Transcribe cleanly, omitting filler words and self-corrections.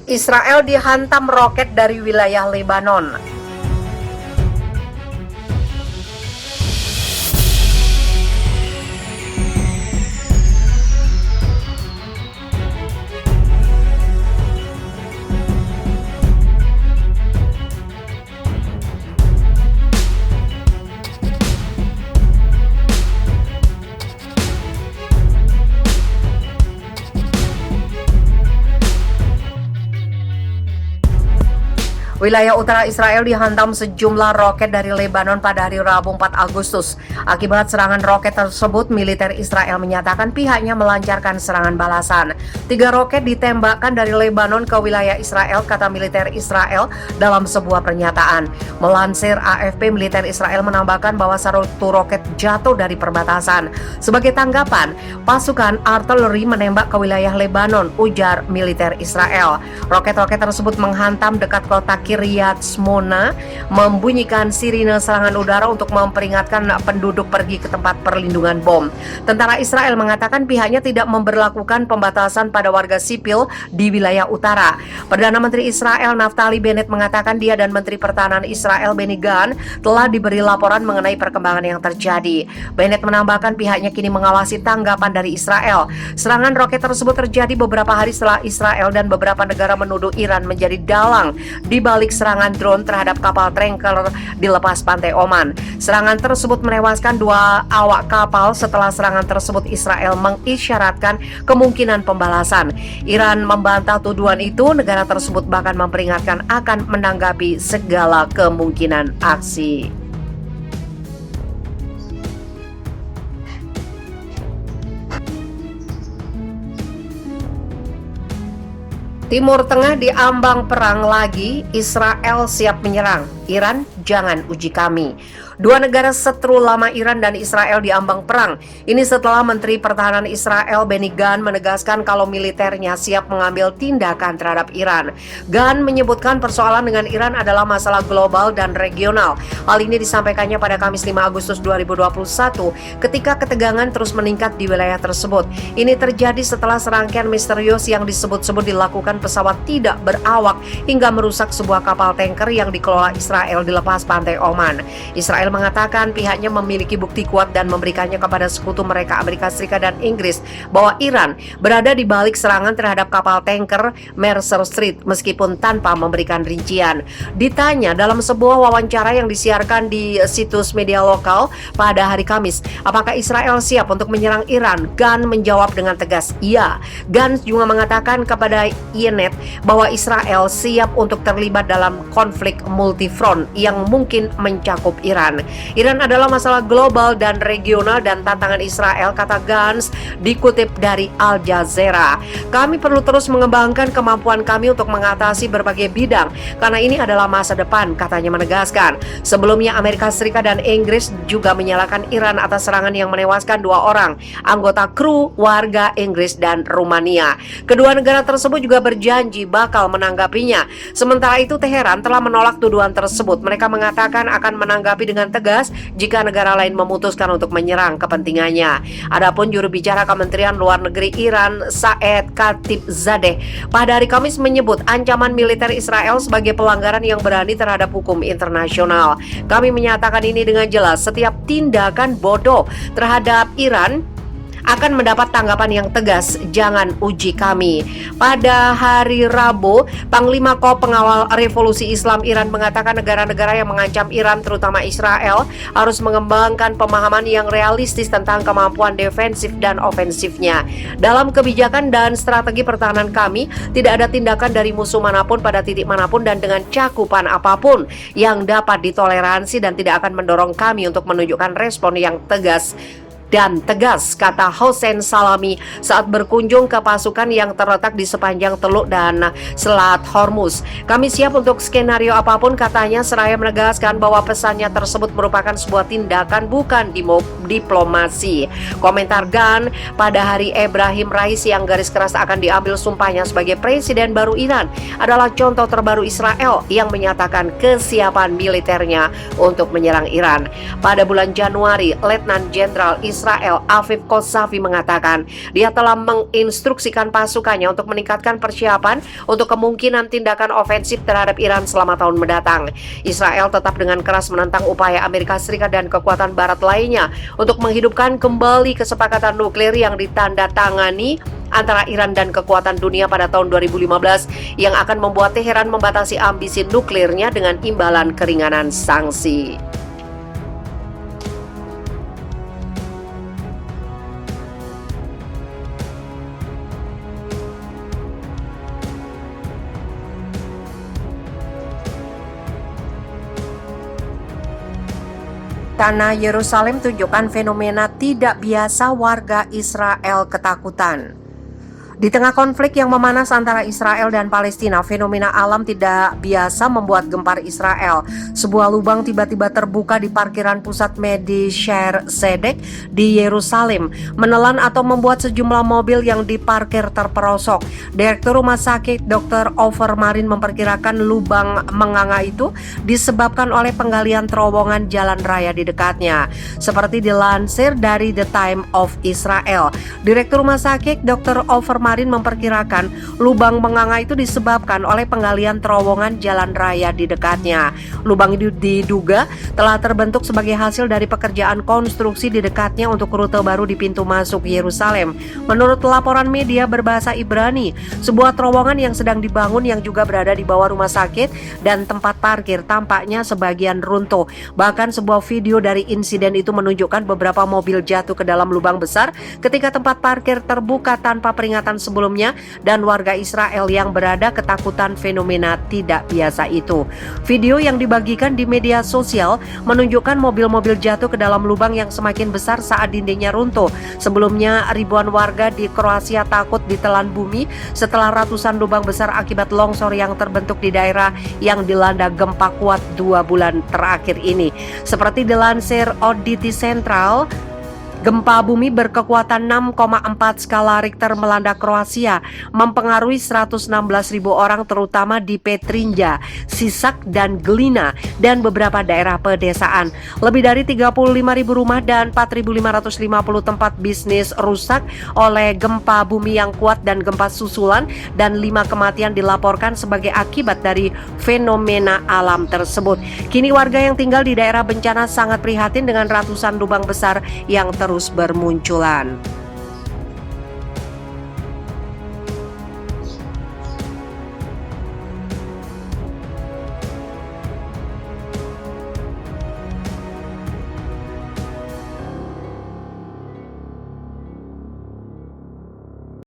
Israel dihantam roket dari wilayah Lebanon. Wilayah utara Israel dihantam sejumlah roket dari Lebanon pada hari Rabu 4 Agustus. Akibat serangan roket tersebut, militer Israel menyatakan pihaknya melancarkan serangan balasan. 3 roket ditembakkan dari Lebanon ke wilayah Israel, kata militer Israel dalam sebuah pernyataan. Melansir AFP, militer Israel menambahkan bahwa satu roket jatuh dari perbatasan. Sebagai tanggapan, pasukan artileri menembak ke wilayah Lebanon, ujar militer Israel. Roket-roket tersebut menghantam dekat kota Kiryat Shmona, membunyikan sirine serangan udara untuk memperingatkan penduduk pergi ke tempat perlindungan bom. Tentara Israel mengatakan pihaknya tidak memberlakukan pembatasan pada warga sipil di wilayah utara. Perdana Menteri Israel Naftali Bennett mengatakan dia dan Menteri Pertahanan Israel Benny Gantz telah diberi laporan mengenai perkembangan yang terjadi. Bennett menambahkan pihaknya kini mengawasi tanggapan dari Israel. Serangan roket tersebut terjadi beberapa hari setelah Israel dan beberapa negara menuduh Iran menjadi dalang di balik serangan drone terhadap kapal tanker di lepas pantai Oman. Serangan tersebut menewaskan 2 awak kapal. Setelah serangan tersebut, Israel mengisyaratkan kemungkinan pembalasan. Iran membantah tuduhan itu. Negara tersebut bahkan memperingatkan akan menanggapi segala kemungkinan aksi. Timur Tengah diambang perang lagi, Israel siap menyerang. Iran, jangan uji kami. 2 negara seteru lama Iran dan Israel diambang perang. Ini setelah Menteri Pertahanan Israel Benny Gantz menegaskan kalau militernya siap mengambil tindakan terhadap Iran. Gantz menyebutkan persoalan dengan Iran adalah masalah global dan regional. Hal ini disampaikannya pada Kamis 5 Agustus 2021 ketika ketegangan terus meningkat di wilayah tersebut. Ini terjadi setelah serangkaian misterius yang disebut-sebut dilakukan pesawat tidak berawak hingga merusak sebuah kapal tanker yang dikelola Israel di lepas pantai Oman. Israel mengatakan pihaknya memiliki bukti kuat dan memberikannya kepada sekutu mereka Amerika Serikat dan Inggris bahwa Iran berada di balik serangan terhadap kapal tanker Mercer Street meskipun tanpa memberikan rincian. Ditanya dalam sebuah wawancara yang disiarkan di situs media lokal pada hari Kamis, apakah Israel siap untuk menyerang Iran? Gantz menjawab dengan tegas, iya. Gantz juga mengatakan kepada Ynet bahwa Israel siap untuk terlibat dalam konflik multifront yang mungkin mencakup Iran. Iran adalah masalah global dan regional dan tantangan Israel, kata Gantz dikutip dari Al Jazeera. Kami perlu terus mengembangkan kemampuan kami untuk mengatasi berbagai bidang karena ini adalah masa depan, katanya menegaskan. Sebelumnya Amerika Serikat dan Inggris juga menyalahkan Iran atas serangan yang menewaskan 2 orang anggota kru warga Inggris dan Rumania. Kedua negara tersebut juga berjanji bakal menanggapinya. Sementara itu Teheran telah menolak tuduhan tersebut. Mereka mengatakan akan menanggapi dengan tegas jika negara lain memutuskan untuk menyerang kepentingannya. Adapun juru bicara Kementerian Luar Negeri Iran, Saeed Khatibzadeh, pada hari Kamis menyebut ancaman militer Israel sebagai pelanggaran yang berani terhadap hukum internasional. Kami menyatakan ini dengan jelas, setiap tindakan bodoh terhadap Iran akan mendapat tanggapan yang tegas, jangan uji kami. Pada hari Rabu, Panglima Kop Pengawal Revolusi Islam Iran mengatakan negara-negara yang mengancam Iran, terutama Israel, harus mengembangkan pemahaman yang realistis tentang kemampuan defensif dan ofensifnya. Dalam kebijakan dan strategi pertahanan kami, tidak ada tindakan dari musuh manapun pada titik manapun dan dengan cakupan apapun yang dapat ditoleransi dan tidak akan mendorong kami untuk menunjukkan respon yang tegas dan tegas, kata Hossein Salami saat berkunjung ke pasukan yang terletak di sepanjang Teluk dan Selat Hormuz. Kami siap untuk skenario apapun, katanya, seraya menegaskan bahwa pesannya tersebut merupakan sebuah tindakan, bukan diplomasi. Komentar Gantz pada hari Ebrahim Raisi yang garis keras akan diambil sumpahnya sebagai presiden baru Iran adalah contoh terbaru Israel yang menyatakan kesiapan militernya untuk menyerang Iran. Pada bulan Januari, Letnan Jenderal Israel, Afif Kosavi, mengatakan dia telah menginstruksikan pasukannya untuk meningkatkan persiapan untuk kemungkinan tindakan ofensif terhadap Iran selama tahun mendatang. Israel tetap dengan keras menentang upaya Amerika Serikat dan kekuatan barat lainnya untuk menghidupkan kembali kesepakatan nuklir yang ditandatangani antara Iran dan kekuatan dunia pada tahun 2015 yang akan membuat Teheran membatasi ambisi nuklirnya dengan imbalan keringanan sanksi. Tanah Yerusalem tunjukkan fenomena tidak biasa warga Israel ketakutan. Di tengah konflik yang memanas antara Israel dan Palestina, fenomena alam tidak biasa membuat gempar Israel. Sebuah lubang tiba-tiba terbuka di parkiran pusat Medi Sher Sedek di Yerusalem, menelan atau membuat sejumlah mobil yang diparkir terperosok. Direktur Rumah Sakit Dr. Ofer Marin memperkirakan lubang menganga itu disebabkan oleh penggalian terowongan jalan raya di dekatnya. Seperti dilansir dari The Time of Israel, Direktur Rumah Sakit Dr. Ofer Marin memperkirakan lubang menganga itu disebabkan oleh penggalian terowongan jalan raya di dekatnya. Lubang itu diduga telah terbentuk sebagai hasil dari pekerjaan konstruksi di dekatnya untuk rute baru di pintu masuk Yerusalem. Menurut laporan media berbahasa Ibrani, sebuah terowongan yang sedang dibangun yang juga berada di bawah rumah sakit dan tempat parkir tampaknya sebagian runtuh. Bahkan sebuah video dari insiden itu menunjukkan beberapa mobil jatuh ke dalam lubang besar ketika tempat parkir terbuka tanpa peringatan sebelumnya, dan warga Israel yang berada ketakutan fenomena tidak biasa itu. Video yang dibagikan di media sosial menunjukkan mobil-mobil jatuh ke dalam lubang yang semakin besar saat dindingnya runtuh. Sebelumnya, ribuan warga di Kroasia takut ditelan bumi setelah ratusan lubang besar akibat longsor yang terbentuk di daerah yang dilanda gempa kuat 2 bulan terakhir ini. Seperti dilansir Auditi Central, gempa bumi berkekuatan 6,4 skala Richter melanda Kroasia, mempengaruhi 116.000 orang terutama di Petrinja, Sisak, dan Glina, dan beberapa daerah pedesaan. Lebih dari 35.000 rumah dan 4.550 tempat bisnis rusak oleh gempa bumi yang kuat dan gempa susulan, dan 5 kematian dilaporkan sebagai akibat dari fenomena alam tersebut. Kini warga yang tinggal di daerah bencana sangat prihatin dengan ratusan lubang besar yang terus bermunculan.